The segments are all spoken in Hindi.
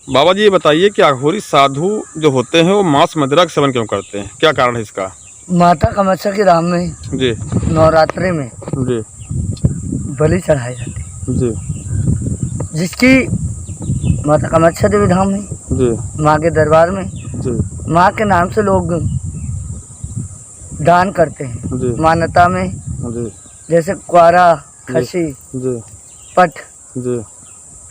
बाबा जी ये बताइए कि अघोरी साधु जो होते हैं वो मांस मदिरा का सेवन क्यों करते हैं, क्या कारण है इसका? माता कामाख्या के धाम में जी नवरात्रि में जी बलि चढ़ाई जाती है, जी जिसकी माता कामाख्या देवी धाम में जी माँ के दरबार में जी माँ के नाम से लोग दान करते हैं। जी मान्यता में जी जैसे क्वारा, खसी, जी पट, जी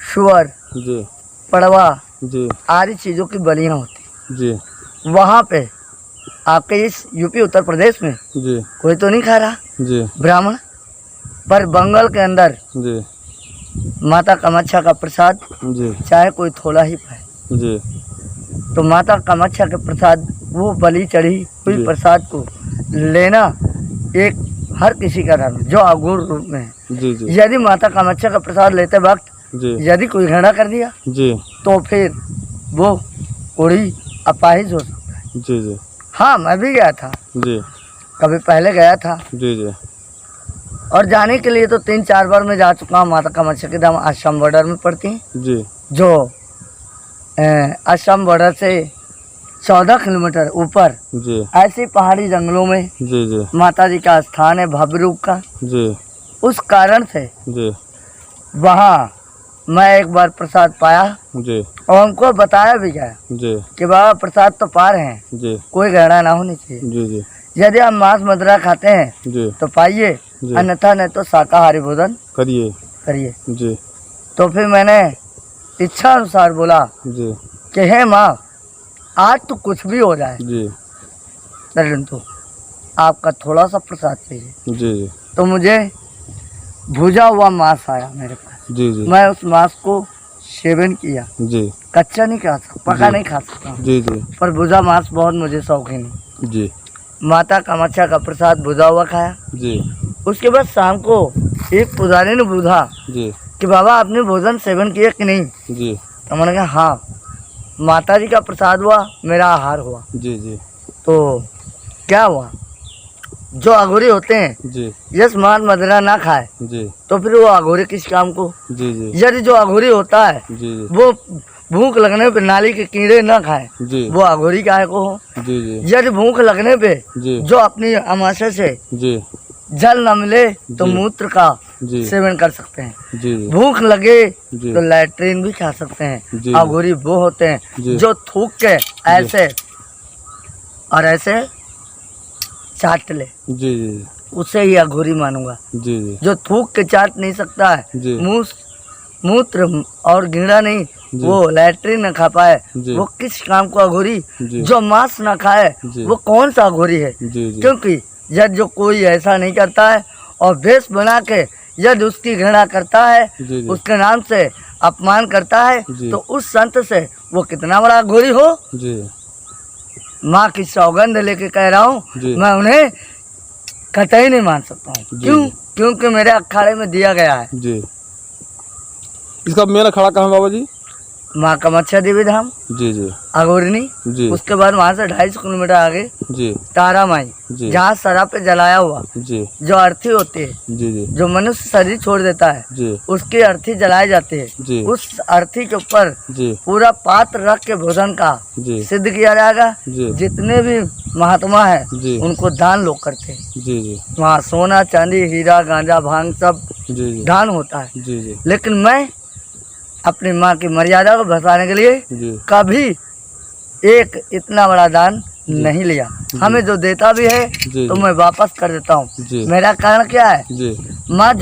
शुअर, जी पड़वा जी आदि चीज़ों की बलियाँ होती जी हैं। वहाँ पे आपके इस यूपी उत्तर प्रदेश में जी कोई तो नहीं खा रहा जी ब्राह्मण, पर बंगाल के अंदर जी माता कामाख्या का प्रसाद जी चाहे कोई थोड़ा ही पाए, जी तो माता कामाख्या के प्रसाद वो बलि चढ़ी हुई जी। प्रसाद को लेना एक हर किसी का धर्म है, जो अघोर रूप में है। जी जी यदि माता कामाख्या का प्रसाद लेते वक्त जी यदि कोई घृणा कर दिया जी तो फिर वो कोड़ी अपाहिज हो सकता है। जी जी हाँ, मैं भी गया था, जी कभी पहले गया था, जी जी और जाने के लिए तो 3-4 बार मैं जा चुका हूँ। माता कामाख्या के धाम आसाम बॉर्डर में पड़ती है, जी जो आसाम बॉर्डर से 14 किलोमीटर ऊपर जी ऐसी पहाड़ी जंगलों में जी जी माता जी का स्थान है, भव्य रूप का। जी उस कारण से जी वहाँ मैं एक बार प्रसाद पाया जी और हमको बताया भी गया जी कि बाबा प्रसाद तो पा रहे हैं, जी कोई घृणा ना होनी चाहिए। जी जी यदि आप मांस मदिरा खाते हैं जी तो पाइए, जी। अन्यथा नहीं तो शाकाहारी भोजन करिए करिए। जी तो फिर मैंने इच्छा अनुसार बोला जी कि हे माँ, आज तो कुछ भी हो जाए, जी परंतु आपका थोड़ा सा प्रसाद चाहिए। जी जी तो मुझे भुजा हुआ मांस आया मेरे पास, जी जी मैं उस मांस को सेवन किया। जी कच्चा नहीं खा सकता, पका जी। नहीं खा सकता हूँ, जी जी पर भुजा मांस बहुत मुझे शौकीन है। जी माता कामाख्या का प्रसाद भुजा हुआ खाया। जी उसके बाद शाम को एक पुजारी ने पूछा जी कि बाबा आपने भोजन सेवन किया कि नहीं? जी तो मैंने कहा हाँ, माता जी का प्रसाद हुआ, मेरा आहार हुआ। जी जी तो क्या हुआ, जो अघोरी होते हैं जी यस मांस मदिरा ना खाए जी तो फिर वो अघोरी किस काम को? जी जी यदि जो अघोरी होता है जी वो भूख लगने पे नाली के कीड़े ना खाए, जी वो अघोरी काहे को हो? जी जी यदि भूख लगने पे जी जो अपनी अमाशय से जी जल न मिले तो जी। मूत्र का जी सेवन कर सकते हैं। जी जी भूख लगे जी तो लैट्रिन भी खा सकते हैं। जी। अघोरी वो होते हैं जी। जो थूक के ऐसे और ऐसे चाट ले, जी जी उसे ही अघोरी मानूंगा। जी जी जो थूक के चाट नहीं सकता है, जी मूत्र और घृणा नहीं, जी। वो लैट्रिन न खा पाए, जी। वो किस काम को अघोरी? जी। जो मांस न खाए जी। वो कौन सा अघोरी है? जी जी क्योंकि यदि जो कोई ऐसा नहीं करता है और भेष बना के यदि उसकी घृणा करता है, जी जी उसके नाम से अपमान करता है, जी। तो उस संत से वो कितना बड़ा अघोरी हो। जी माँ की सौगंध लेके कह रहा हूँ, जी। मैं उन्हें कतई नहीं मान सकता हूँ। जी। क्यों? क्योंकि मेरे अखाड़े में दिया गया है। जी इसका मेन अखाड़ा कहाँ है बाबा जी? माँ कामाख्या देवी धाम जी जी अघोरिनी, जी उसके बाद वहाँ से 250 किलोमीटर आगे जी तारा माई, जी जहाँ सरा पे जलाया हुआ जी जो अर्थी होती है, जी जी जो मनुष्य शरीर छोड़ देता है जी उसकी अर्थी जलाई जाती है। जी उस अर्थी के ऊपर जी पूरा पात्र रख के भोजन का जी सिद्ध किया जाएगा। जी जितने भी महात्मा है जी उनको दान लोग करते हैं। जी जी वहाँ सोना चांदी हीरा गांजा भांग सब जी जी दान होता है। जी जी लेकिन मैं अपनी माँ की मर्यादा को बचाने के लिए जी कभी एक इतना बड़ा दान नहीं लिया। हमें जो देता भी है जी तो मैं वापस कर देता हूँ। जी मेरा कारण क्या है? जी माँ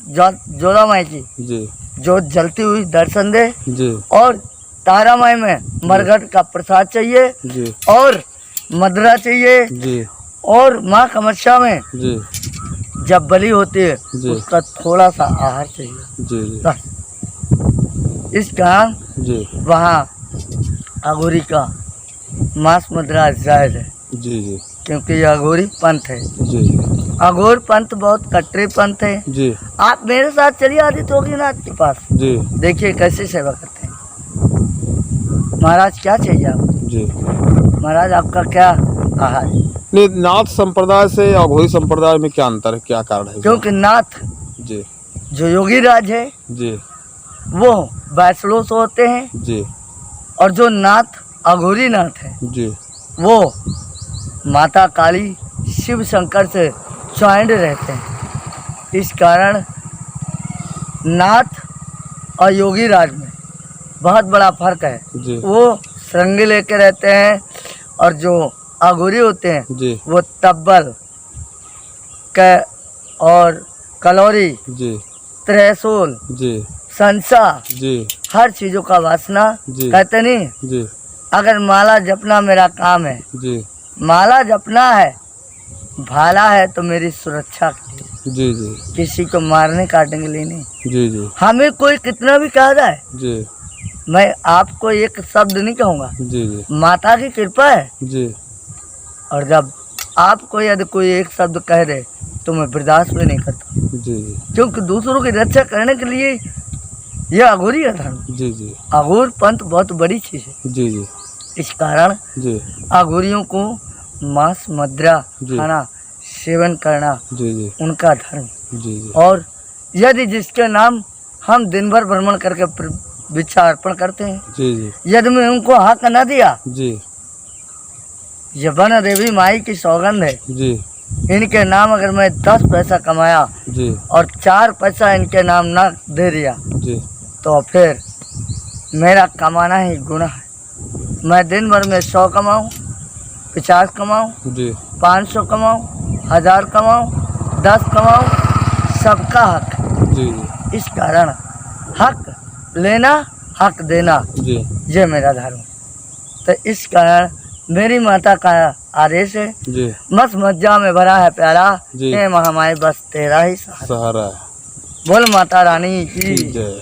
ज्वालामाई की जी जो जलती हुई दर्शन दे, जी और तारामाई में मरघट का प्रसाद चाहिए जी और मदिरा चाहिए, जी और माँ कामाख्या में जी जब बलि होती है जी। उसका थोड़ा सा आहार चाहिए। जी जी बस इस कारण जी वहाँ अघोरी का मांस मदिरा जायज है, जी जी क्योंकि ये अघोरी पंथ है। जी अघोर पंथ बहुत कट्टरी पंथ है। जी आप मेरे साथ चलिए आदित्य योगीनाथ के पास, जी देखिए कैसे सेवा करते हैं। महाराज क्या चाहिए आपको? जी महाराज आपका क्या आहार है? नहीं, नाथ संप्रदाय से अघोरी संप्रदाय में क्या अंतर है, क्या कारण है? क्योंकि नाथ जी जो योगी राज है जी वो वैष्णव होते हैं, जी और जो नाथ अघोरी नाथ है जी वो माता काली शिव शंकर से ज्वाइंट रहते हैं। इस कारण नाथ और योगी राज में बहुत बड़ा फर्क है। जी वो श्रृंगी लेके रहते हैं और जो अघोरी होते हैं जी वो तब्बल के और कलौरी, जी त्रिशूल, जी संसा, जी हर चीज़ों का वासना जी कहते नहीं। जी अगर माला जपना मेरा काम है, जी माला जपना है, भाला है तो मेरी सुरक्षा के लिए, जी जी किसी को मारने काटने के लिए नहीं। जी जी हमें कोई कितना भी कहा जाए, जी मैं आपको एक शब्द नहीं कहूँगा, जी जी माता की कृपा है। जी और जब आपको यदि कोई एक शब्द कह दे तो मैं बर्दाश्त भी नहीं करता, जी जी क्योंकि दूसरों की रक्षा करने के लिए यह अघोरी है धर्म। जी जी अघोर पंथ बहुत बड़ी चीज़ है। जी जी इस कारण जी अघोरियों को मांस मदिरा जी। खाना सेवन करना जी जी उनका धर्म। जी जी और यदि जिसके नाम हम दिन भर भ्रमण करके भिक्षा अर्पण करते हैं, जी जी यदि मैं उनको हक न दिया, जी ये वन देवी माई की सौगंध है, जी इनके नाम अगर मैं 10 पैसा कमाया जी और 4 पैसा इनके नाम ना दे दिया जी तो फिर मेरा कमाना ही गुनाह है। मैं दिन भर में 100 कमाऊँ, 50 कमाऊँ, जी 500 कमाऊँ, 1000 कमाऊँ, 10 कमाऊँ, सबका हक है। जी जी इस कारण हक लेना, हक देना, जी ये मेरा धर्म है। तो इस कारण मेरी माता का आदेश है, जी मस मज्जा में भरा है प्यारा, जी। हे महामाई बस तेरा ही सहारा। सहारा है। बोल माता रानी की जय।